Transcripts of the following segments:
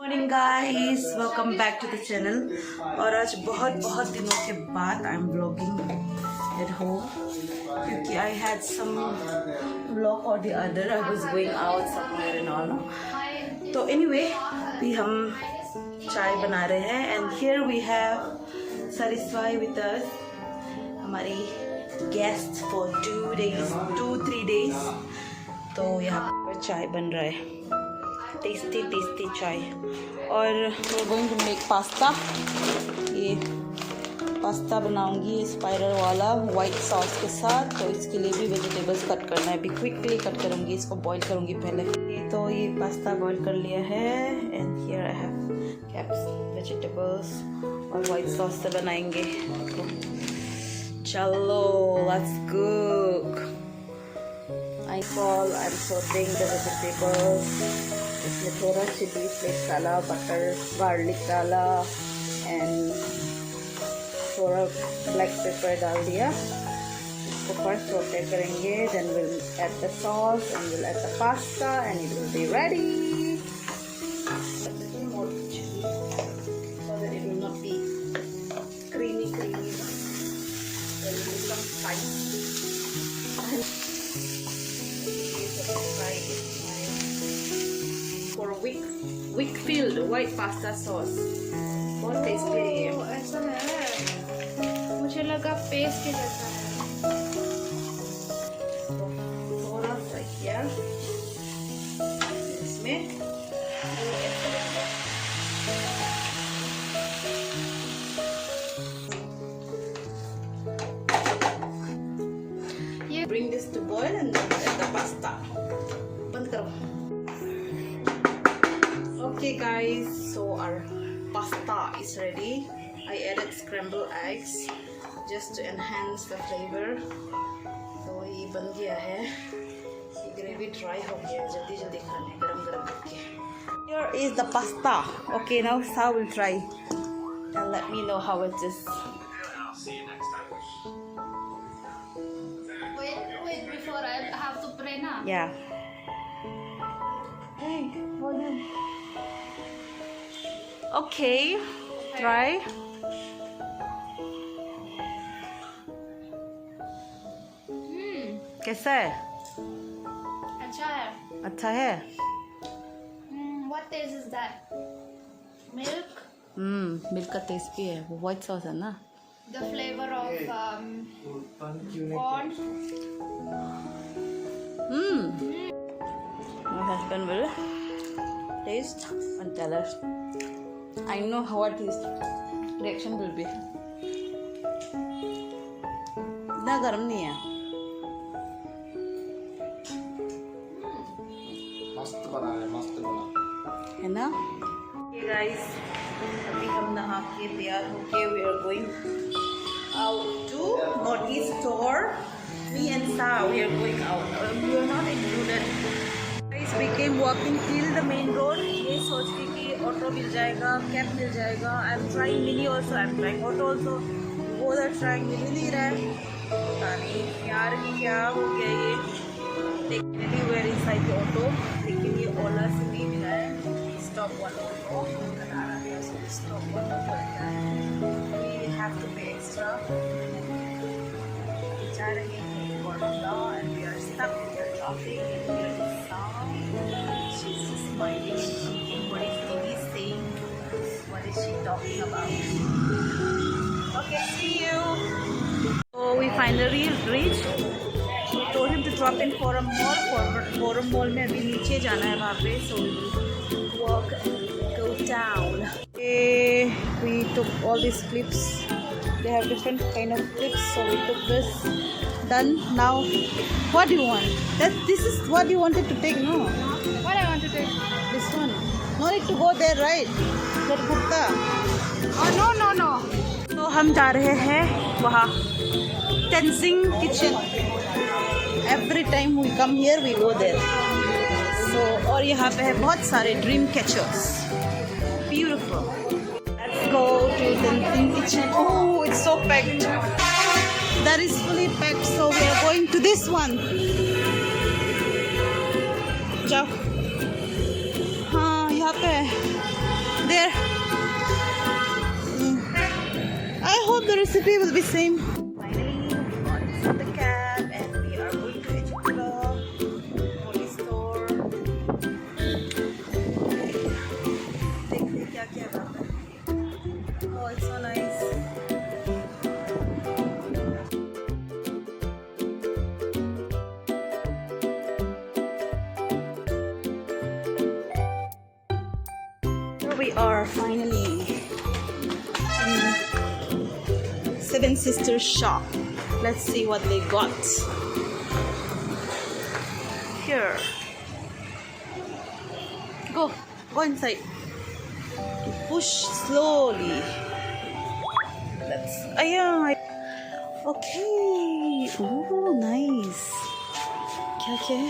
Morning guys, welcome back to the channel. और आज बहुत दिनों के बाद I am vlogging at home क्योंकि आई हैड सम व्लॉग और the other I was going out somewhere and all. तो एनीवे भी हम चाय बना रहे हैं and here we have satisfy with us हमारी गेस्ट फॉर 2-3 डेज। तो यहाँ पर चाय बन रहा है, टेस्टी चाय। और we're going to make pasta. ये पास्ता बनाऊंगी स्पाइरल वाला वाइट सॉस के साथ। तो इसके लिए भी वेजिटेबल्स कट करना है, अभी क्विकली कट करूंगी, इसको बॉईल करूंगी पहले। तो ये पास्ता बॉईल कर लिया है and here I have caps vegetables और वाइट सॉस से बनाएंगे। तो चलो let's cook. I'm sauteing the vegetables. इसमें थोड़ा चिली फ्लेक्स डाला, बटर गार्लिक डाला एंड थोड़ा ब्लैक पेपर डाल दिया। इसको फर्स्ट सौटे करेंगे, then will add the sauce and will add the pasta and it will be ready. More chili so that it will not be creamy. There will be some spice. For Wickfield white pasta sauce, बहुत tasty है ये। ऐसा है, मुझे लगा paste के जैसा है। थोड़ा सा किया इसमें ये bring this to boil and then add the pasta. बंद करो। Okay guys, so our pasta is ready. I added scrambled eggs just to enhance the flavor. तो ये बन गया है, ये ग्रेवी ड्राई हो गया, जल्दी खाने गरम करके। Here is the pasta. Okay, now Sa will try and let me know how it is. Wait, before I have to pray na. Yeah. Hey, hold on. Okay, try. कैसा है? अच्छा है। What taste is that? Milk? Milk का test भी है, वो white sauce है ना। The flavor of corn? My husband will taste and tell us. I know what his reaction will be. इतना गर्म नहीं है। मस्त बना है ना। Okay guys, अभी हम नहा के तैयार होके we are going out to Naughty store. Me and Sa, we are going out. We are not included. Guys, we came walking till the main road. ये सोच के कि ऑटो मिल जाएगा, कैब मिल जाएगा। I am trying mini also, I am trying auto also. Both are trying, मिल ही नहीं रहा है। पता नहीं यार क्या हो गया ये। Definitely we are inside the auto. लेकिन ये ओला से नहीं मिला है। Stop one auto. Stop one auto. We have to pay extra. जा रहे हैं Borobudur and we are stuck in the traffic and here is Sam. She's just smiling and thinking what is Didi saying, what is she talking about. Okay, see you. So we finally reached. We told him to drop in Forum Mall. Forum Mall में अभी नीचे जाना है वहाँ पे, so we will walk and go down. Okay, we took all these clips. They have different kind of clips, so we took this. Done. Now, what do you want? This is what you wanted to take, no? What I want to take? This one. No need to go there, right? That kurta. Oh no. तो हम जा रहे हैं वहाँ Tenzing Kitchen. Every time we come here, we go there. So और यहाँ पे है बहुत सारे dream catchers. Beautiful. Let's go to Tenzing Kitchen. Oh, it's so packed. That is fully packed, so we are going to this one. जाओ। हाँ यहाँ पे the recipe will be same. Finally, we got this in the cab and we are going to Ejipula Holy Store. देखते क्या क्या बात है. Oh, it's so nice. Here we are finally in Seven Sisters shop. Let's see what they got here. Go inside. Push slowly. Okay. Oh, nice. क्या है?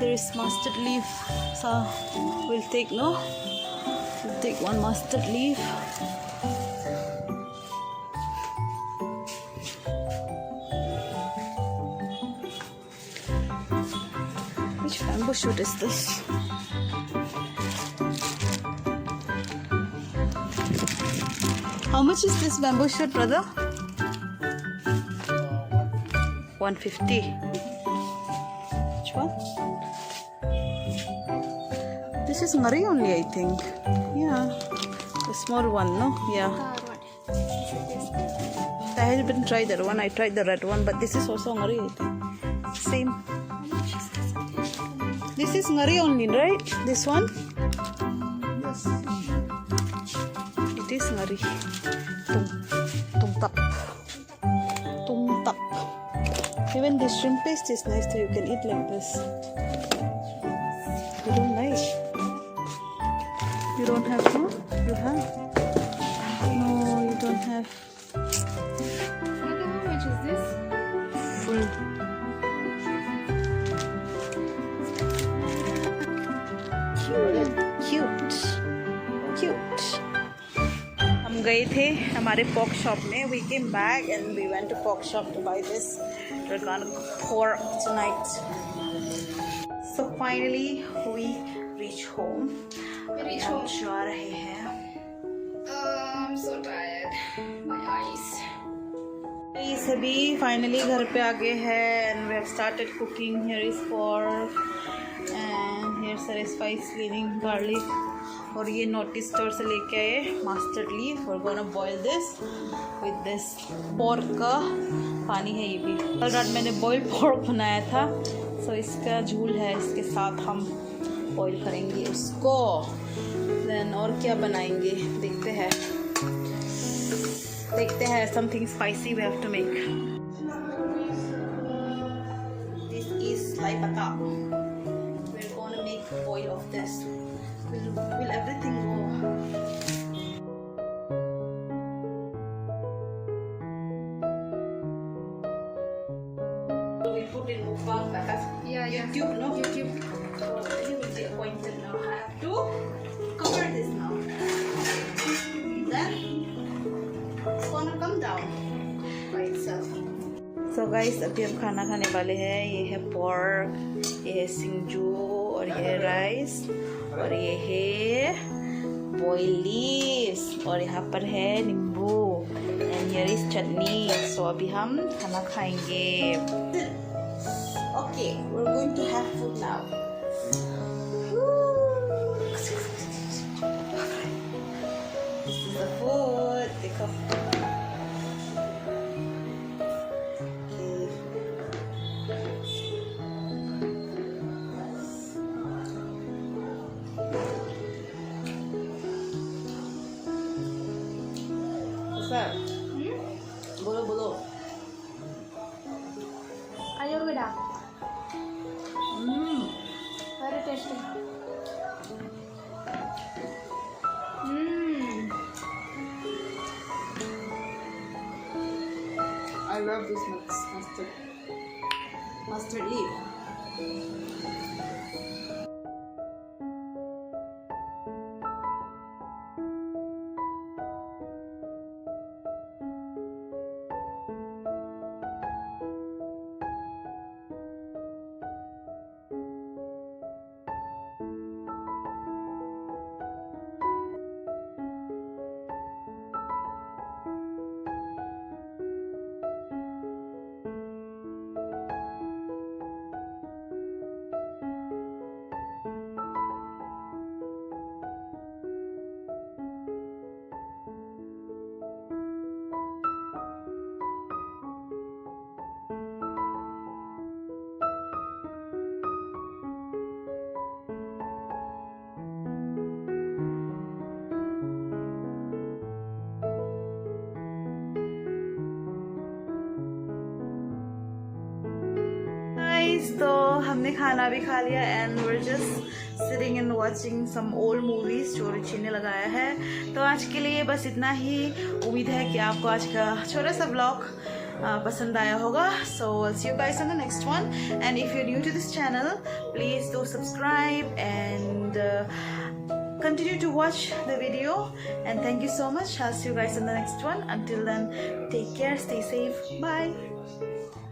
There is mustard leaf. So we'll take We'll take one mustard leaf. Which bamboo shoot is this? How much is this bamboo shoot, brother? 150. Which one? This is ngari only, I think. Yeah, the small one, no? Yeah. I haven't tried that one. I tried the red one, but this is also ngari, I think. Same. This is ngari only, right? This one? Yes. It is ngari. Tungtap. Tungtap. Even the shrimp paste is nice too. You can eat like this. You don't like? You don't have, no? You have? No, you don't have. Mother, how much is this? Full. Cute. हम गए थे हमारे pork shop में. We came back and we went to pork shop to buy this. We're gonna pork tonight. So finally we reach home. अभी हम जा रहे हैं. I'm so tired. My eyes. सभी finally घर पे आ गए हैं and we have started cooking. Here is pork and here sir is spice cleaning garlic. और ये नोटिस स्टोर से लेके आए mustard leaf. We're gonna boil this with this pork का पानी है. ये भी कल रात मैंने boiled pork बनाया था. So इसका झूल है. इसके साथ हम बॉईल करेंगे उसको. Then और क्या बनाएंगे देखते हैं. Something spicy we have to make. This is lai pata. We're gonna make boil of this. Will everything go? We'll put in mukbang batas. Yeah. YouTube, no? YouTube. So you will be acquainted now. I have to cover this now. Then it's gonna come down by itself. So guys, अभी हम खाना खाने वाले हैं. ये है pork, ये है सिंजू और ये है राइस और ये है boiled leaves और यहाँ पर है नींबू and here is chutney. So अभी हम खाना खाएंगे. Okay, we're going to have food now. This is the food. देखो. बोलो. Ayurveda. Very tasty. I love this mustard leaf. हमने खाना भी खा लिया and we're just sitting and watching some old movies जो रिची ने लगाया है. तो आज के लिए बस इतना ही. उम्मीद है कि आपको आज का छोटा सा व्लॉग पसंद आया होगा. So I'll see you guys on the next one. And if you're new to this channel, please do subscribe and continue to watch the video. And thank you so much. I'll see you guys in the next one. Until then, take care, stay safe, bye.